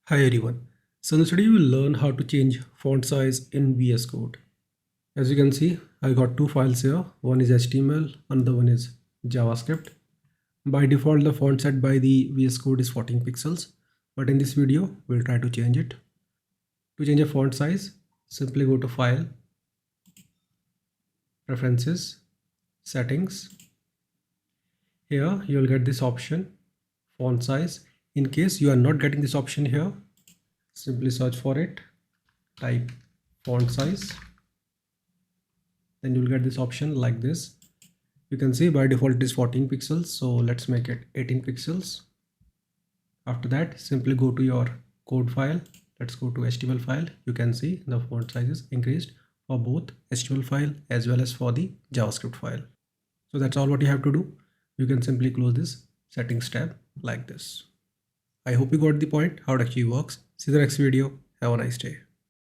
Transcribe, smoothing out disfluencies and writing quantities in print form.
Hi everyone. So in this video we will learn how to change font size in VS Code. As you can see, I got two files here. One is HTML, another one is JavaScript. By default, the font set by the VS Code is 14 pixels. But in this video, we'll try to change it. To change a font size, simply go to File, Preferences, Settings. Here you will get this option, font size. In case you are not getting this option here, simply search for it, type font size, then you'll get this option like this. You can see by default it is 14 pixels, so let's make it 18 pixels. After that, simply go to your code file. Let's go to HTML file. You can see the font size is increased for both HTML file as well as for the JavaScript file. So that's all what you have to do. You can simply close this settings tab like this. I hope you got the point how it actually works. See you in the next video. Have a nice day.